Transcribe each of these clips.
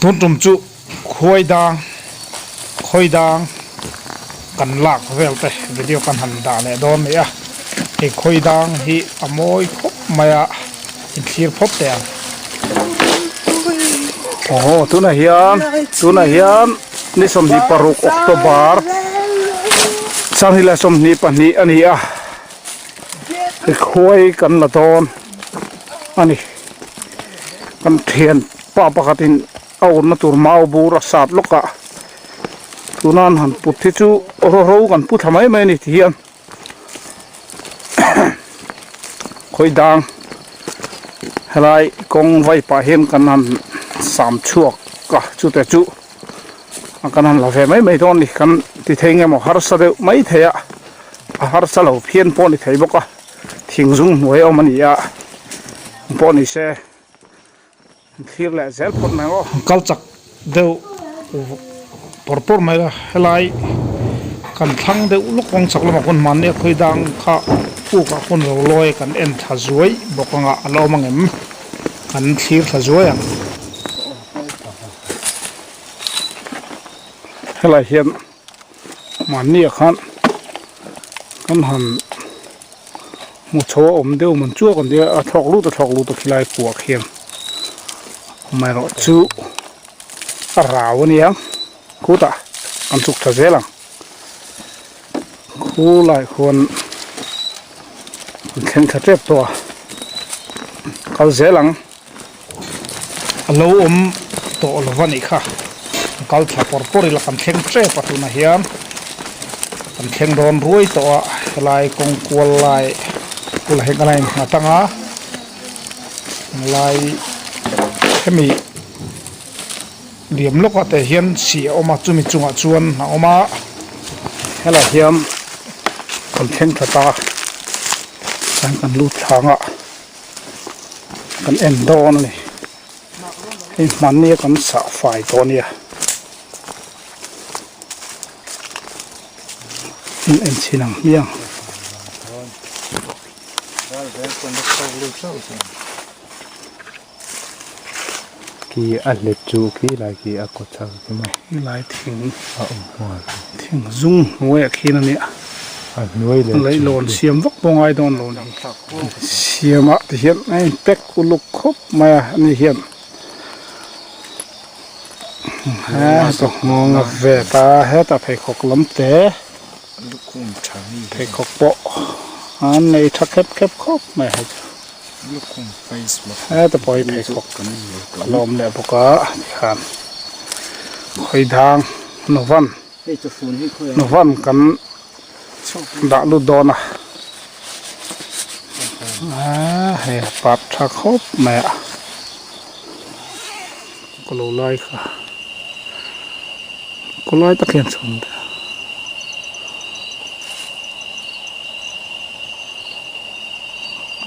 ทุนจุ่มจุคอยดังกันลากเวลไปวิดีโอกันหันด่าเนี่ยโดนเนี่ยไอ้คอยดังที่อโมยคบมาอินเทียร์พบแต่โอ้ตัวไหนนี่สมนีปารุกออกโตบาร์สังหิลสมนีปันนี้อันนี้ไอ้คอยกันละโดนอันนี้กันเทียนป้าปกติเอาหน้าตัวมาเอาบูรักษาลูกะตัวนั้นหันพุทธิจูรู้กันพุทธทำไมไม่นี่เทียนคอยดังอะไรกงไว้ป่าเห็นกันนั้นสามชั่วกะจุแต่จุกันนั้นเราไม่ตอนนี้กันที่เทียงมาฮาร์สเดไม่เทียฮาร์สเราเพี้ยนปอนี่เทียบกะทิ้งซุ่มไว้เอามันนี่ปอนี่เช่ทีแรกเซลปนมั้งก็จักเดียวปอร์ไม่ละอะไรกันทั้งเดียวลูกของสักละมาคนมันเนี่ยเคยดังข้าผู้กับคนเราลอยกันเอ็นทัศวยบอกว่าเรามังเอ็มกันทีทัศวยอะไรเห็นมันเนี่ยกันหันมุชวอมเดียวมันชั่วกันเดียวทอกลูตัวขี้ลายปวกเห็นไม่รอจูราวนี่ยังคู่ตากันสุกทะเจลังคู่หลายคนเข็นขัดเจ็บตัวเขาเจลังเราตัวละวันอีกค่ะเขาถ้าปอร์ปอริละกันเข็นเจ็บประตูนะเฮียนกันเข็นโดนรวยตัวลายกงกวลลายกุลเห็นอะไรมาตั้งลายมีเหลี่ยมลูกแต่เฮียนเสียออกมาจุ่มจุ่มจวนออกมาอะไรเฮียนคนเข่งตากันลูดทางกันเอ็นโดนเลยไอ้มันนี่กันสะไฟตัวนี้เอ็นชินังเมียงกี่อันเล็กจูกี่ลายกี่อากดชักใช่ไหมลายทิ้งทิ้งซุ่งหัวขี้นั่นเนี่ยเลยโลนเสียมวักบงไอโดนโลนเสียมอ่ะเห็นไอ้เป็กกุลุกครบมาอันนี้เห็นตกมองเวตาเฮตาเพคกลำเตะเพคกโปอันนี้ทักแคบครบไม่ให้แต่ปล่อยเพคกลมเนี่ยพวกก็ขันคอยทางนวันกันดักลูดโดนเฮ้ปัดทักครบแม่ก็รู้เลยค่ะก็เลยตะเคียนชน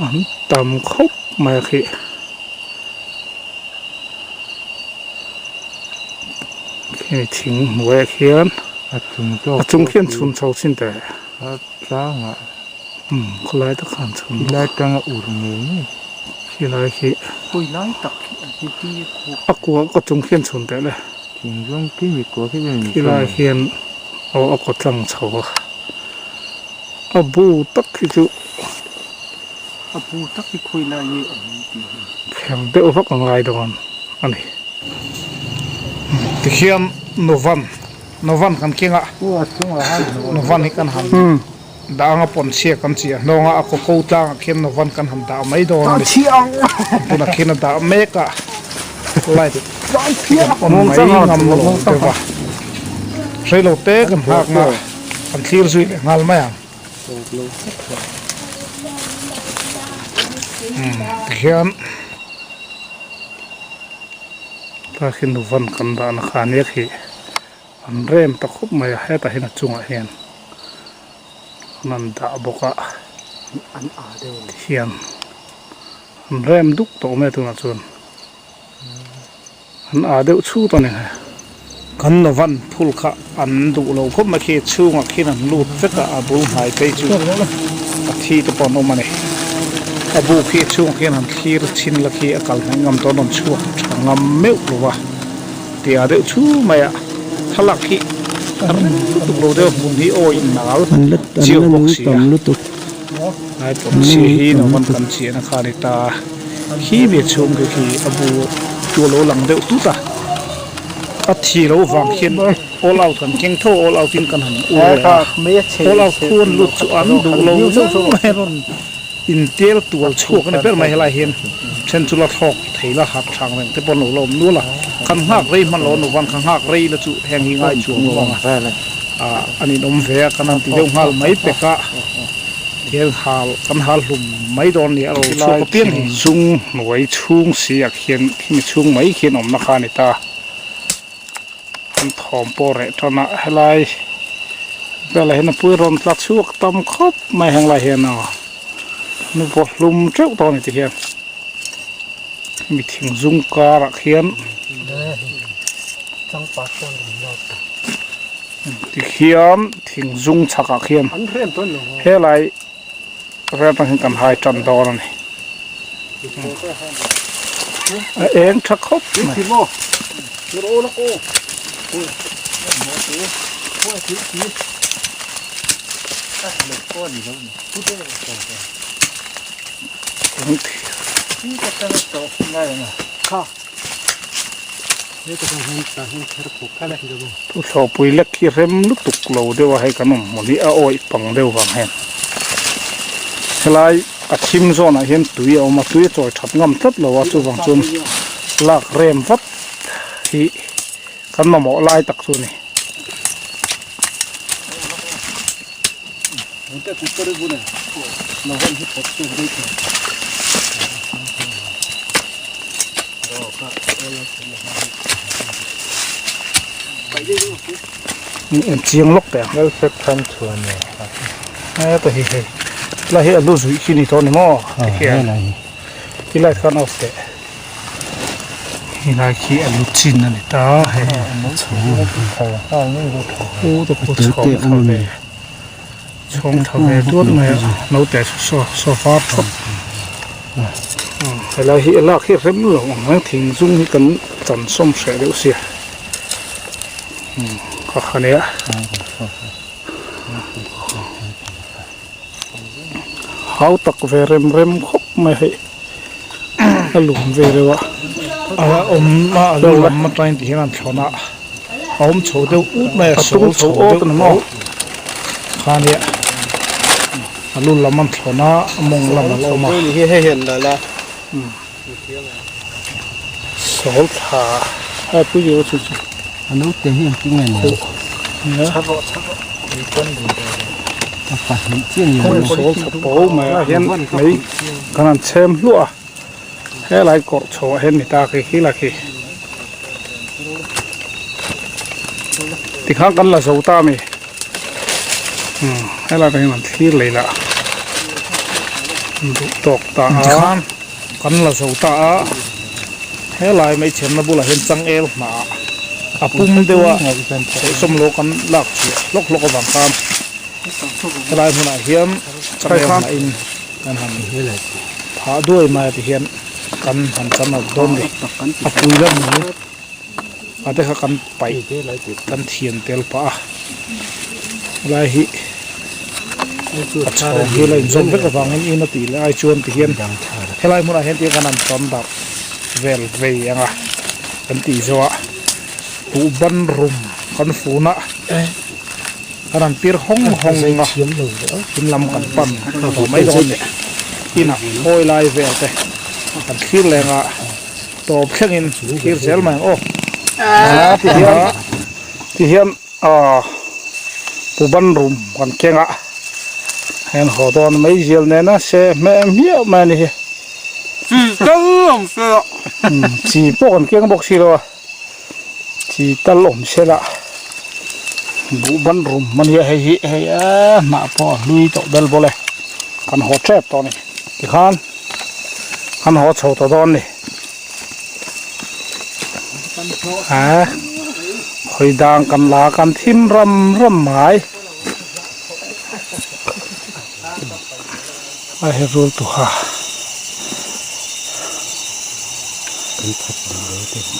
อันต่ำครบแม่ขี้ขี้ทิ้งหัวเขียนจุงเขียนชนเสาสิ้นแต่จ้างก็เลยตะขันชนไล่จังอู่นี้ขี้เลยขี้คุยไล่ตักที่อักวัวก็จุงเขียนชนแต่เลยถึงช่วงที่มีกัวที่เป็นขี้เลยเขียนเอาก็จังเสาบูตักขี้จุปูตักที่คุยไล่ยี่แข็งเดือดพักอะไรดอนอันนี้ที่เขียนโนวันกันเก่งโนวันให้กันหันด่างปนเสียกันเสียน้องอ่ะก็กู้จ้างเขียนโนวันกันหันด่าไม่โดนเลยตัวนักเขียนด่าเมกะไล่คนไม่งำลงเดี๋ยวว่าใช้โลเต้กันหักมาอันที่รู้สึกงานไหมอ่ะเขียนถ้าเขียนโนวันกันด่านักขันเนี่ยคืออันเริ่มตะคุบมาให้แต่เห็นจุงเห็นนั่นด่าบอกว่าอันเดียวเขียนอันเริ่มดุกโตไม่ตัวนั้นส่วนอันเดียวชูตัวนี้กันโนวันพูลค่ะอันดุเราคุบมาเขียนชูงเขียนลูดเฟกอาบูหายไปชูที่ตัวปนอมันนี่อาบูเขียนชูเขียนเขียนชินละเขียนกัลงำตัวนั้นชูงำเมลหรือว่า ti ade chu maya thalak hi tu lo de mun hi o in nal chiu box ya ai pom chi hi no man kan chi na khani ta hi be chung ke ki abu tu lo lang de tu ta a thi lo wang hian all out kan keng tho all out in kan han u all out khun lut chu an du lo zo mai ron in tel tual chuk na per mai hela hian chen chu la thok theila hat thang reng te pon lo lom nu la kan hak rei man lo nu wan kan hak rei la chu heng hi ngai chu lo wang ani nom ve kan an ti deu hal mai pe ka hian hal kan hal hlum mai don ni alo chu ko pian hi chung noi chung si ak hian khi chung mai khian om na kha ni ta an thom po re thona helai bela hen pui ron tlak chuak tam khop mai heng la hian a nu bo hlum treu to ni ti hian mi thing zung ka ra khian chẳng phát con lo ti khiam thing zung chaka khian anh rem tuần rồi helai re tang kan hai tan dor ni eng thak khop thì mò nó ô nó ô ôi thì con gì đâu chút đấy cái cái tổ này nè khaนี่ก็ต้องหุ่นตาหุ่นเธอผูกขาเลยเดี๋ยว tu so pui lek ki rem lu tuk lo de wa hai kanum moni a oi pang de wang hen helai a thim zona hen tui a ma tui choi that ngam tat lo wa chu wang chun lak rem vat hi kan ma mo lai tak chu ni 근데 국거를 보내 나간 히 법도 그렇게 chiang lok te vel phép tham thuần này to hi he la he lu zui khi ni to ni mo cái này ki lai khan of te hi lai khi alu chin na ni ta he u to ko chom thave chom thave tuat mai no te so far thop la hi la khi rem lo mang thing zung hi kan chan som se deu sia ka khania hau tak ve rem khop mai he alum ve rewa om ma alum ma train ti hian thona om chho deu ut mai so chho o tan mo khania alu lamam thona mong lam lo ma hi hiện là sol tha a pu yo chu chu anh út tiền hiện cái ngày này chắc phải những chuyện gì không số thập bố mà hiện mấy cái này xem lúa hay lại cột chỗ hiện người ta cái khi là khi thì khác cần là dấu ta mày hay là cái này khi lấy là tộc ta cần là dấu ta hay lại mấy chuyện nó bu là hiện trăng el mà apum dewa som lo kan lak lok wang kam lai huna hiam chai khan in kan han hi le pha doi ma ti hian kan han chan au dom ni apui lam ni ate kha kan pai kan thian tel pa lai hi acha hi lai zom be ka wang in ti lai chuan ti hian helai huna hian ti kan an tom da vel ve anga kan ti zoa tu ban rum kan funa kanan pir hong nga in lam kan pan to mai don ni ina hoi lai ve te kan khir le nga to phengin khir sel mai o ti hian tu ban rum kan kenga hen ho don mai jil ne na se me mi ma ni chỉ bộ còn kiêng bọc xì rồi chỉ ta lổm xe lạ bù bắn rùm mình hay nạ po lui tàu đel bole kan ho trap to ni ki kan ho chho to don ni hoi dang kan la kan thim ram mai I have rule to ha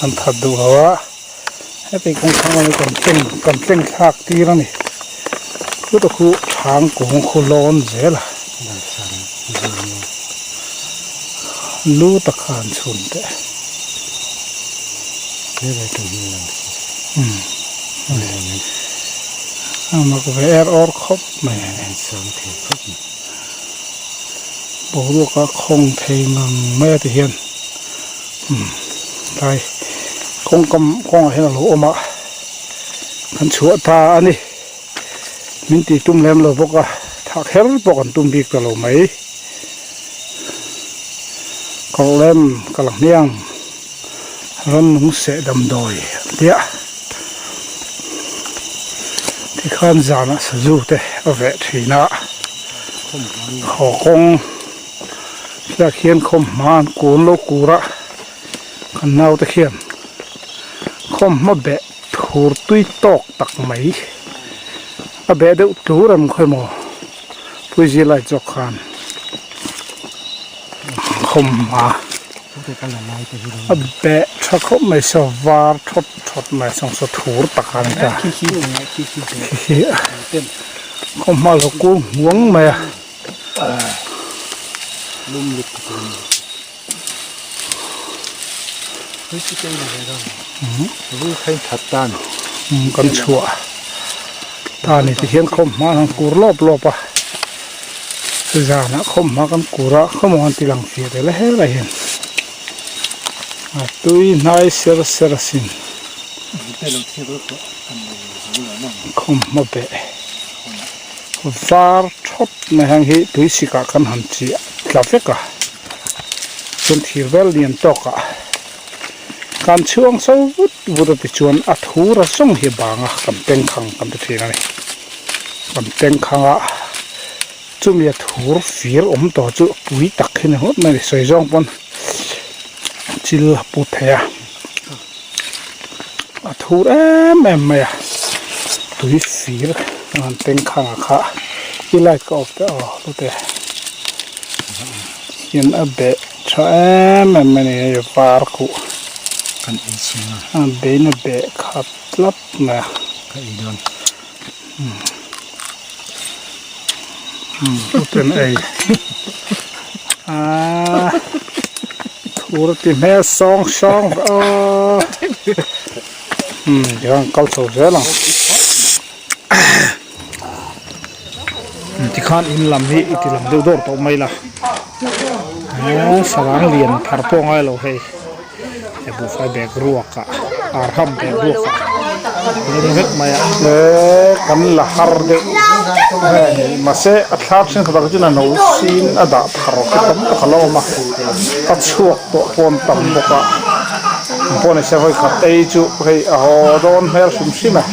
an thật đủ hả ให้ไปคงทางอะไรกันเต้นทากตีแล้วนี่คือตัวคือทางของคนร้อนเสียละรู้ตะขานชนแต่นี่อะไรตรงนี้ล่ะมันก็ไปแอร์ออร์ครบแม่สองเทครบบอกลูกก็คงเทงังแม่ที่เห็นตายคงเห็นหรือออกมาขันชัวตาอันนี้มินตีตุ้มเล็มเราบอกว่าถักเฮลบอกกันตุ้มบีกตลอดไหมก็เล็มกำลังเนียงรันหนุ่งเสดำดอยเดียที่ข้านจานะสจูเตะเอาเวทีนะขอคงจะเขียนคมมานกูนโลกูระขันเอาตะเขียนคมมาเบะถูตุยตอกตักไหมอาเบะเดือดตัวรำค่อยมอผู้จีไลจอกขันคมมาอาเบะถ้าเขาไม่สวาร์ทดไม่ส่งสถูรตักขันจ้ะคมมาลูกกูหวงไหมลุ่มลึกเฮ้ยเจ๋งเลยเรารู้ใครถัดตันกันชัวตานี่ที่เห็นคมมาทางกูรอบอ่ะสุดานะคมมากันกูระเขามองตีหลังเสียแต่ละเฮ้ยเห็นตุยนายเสือสินคมมาเบะฟาร์ทอดในห้างฮีตุยสิกากันหันจีกาเฟกะจนทีเวลเลียนตอกะการช่วงสวุฒิติชวนอัฐูระส่งเหียบางะกันเต็งขังกันตัวทีนั่นกันเต็งขังะจุ่มยาถูรฟีร์ต่อจุปุยตักขึ้นหัวไม่ได้ใส่จองปนจิลปุเทียอัฐูแม่เมียตุยฟีร์กันเต็งขังะค่ะที่ไล่ก็ออกแต่ตัวเตะยันอเบะชะแม่เนี่ยฟาร์คุกันอีชิงเบนเบะขัดลับนะก็อีดอนเป็นไอทูรติแม่ซองยังกัลโซ่เจริญที่ข้านอินลำนี้ที่ลำเดือดตัวไม่ละสว่างเรียนพาร์ปงไอ้เราให้บุฟเฟ่แบกรัวกะอาร์ฮัมแบกรัวกะนี่เล็กมากันละฮาร์เดมาเสอัตลาชินขบกันจุนันเอาซีนอดับฮาร์กตั้มตะขลอมาตัดช่วงตัวปนตั้มบกะปนเสวยขัดไอจูให้อาโดนเฮลชุมชิมะ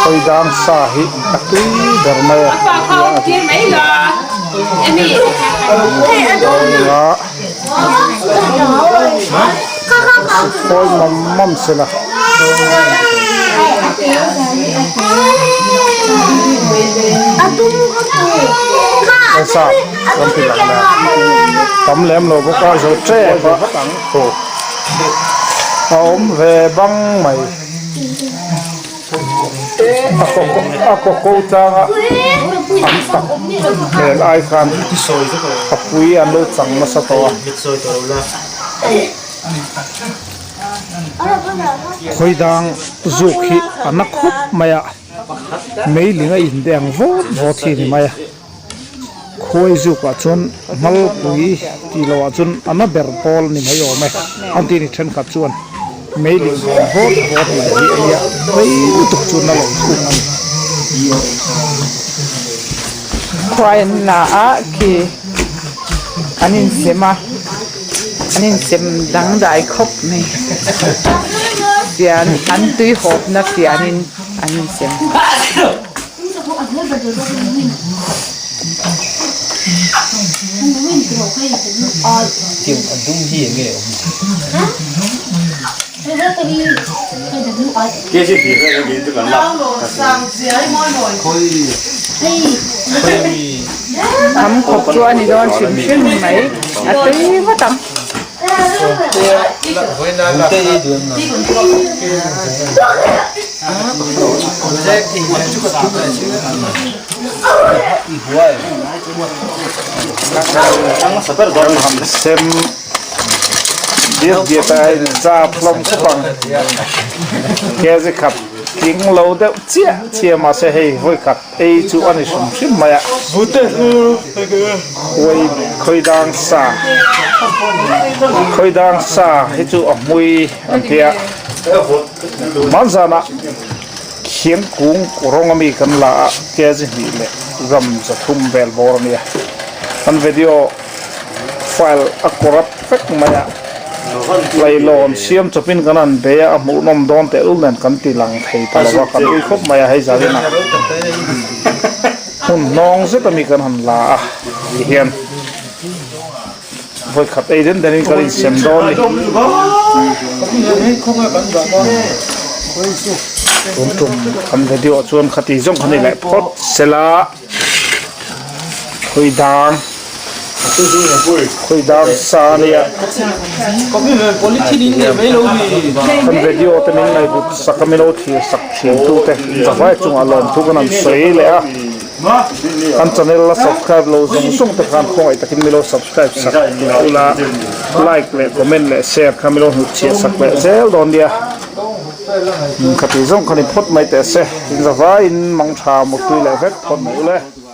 ไปดังสาหิอัตุยเดอร์มาคอยมั่มเสละไอ้สัตว์ลำพิลังนะทำเลี้ยมเราก็คอยเจ๊ปะโอ้เอาเวบังไหมอะก็กูจะอันตักเห็นไอ้กันปักปุยอันเลือดสั่งมาสักตัวคอยดังจุกฮีอันนักขุบมายะไม่ลิงอินเดียงโวทีนี่มายะคอยจุกจนมัลปุยที่เราจนอันนั้นเบอร์บอลนี่ไม่ยอมไหมอันที่นี่ฉันขัดจวนไม่ลิงโวเลยที่นี่ไม่ตุกจวนนั่นเลยทุกนั้นควายหน้าคีอันนี้เสียมาอันนี้เสียมดังได้ครบไหมเสียอันตุยหอบนะเสียอันนี้เสียมจิ๋วอันดุ้งที่ยังไงเกี่ยสิพี่ก็มีตัวกันลับทำครบตัวนี่โดนชิมไหมอันตุยว่าทำ xem biết gì tại ra plom phẳng cái gì khát tiếng lâu đâu chia mà sẽ hay vui khát ấy chú anh ấy sống phim mà khơi đang xa hết chú ở mui anh kia món ra nè khiến cũng rong ami kan la cái gì nè gam sa thum bel bor nè anh video file akurat fek maya lay lon siam chopin kanan be a mu nom don te ul nen kan ti lang thei ta wa kan ui khop maya hai za na hun nong se tami kan han la hian voi khat ei den den kan sem don ni tum kan video chuan khati jong khani lai phot sela khoi dang sa ne ya kan video te ning lai but sakamino thi sak thim tu te zawai chung alon thu kan sei le a kan channel la subscribe lo jong sung te kan khoi takin milo subscribe sak ula like le comment le share kamilo hu che sak le zel don dia khati jong khani phot mai te se zawai in mang tha mo tu le vek phot mai le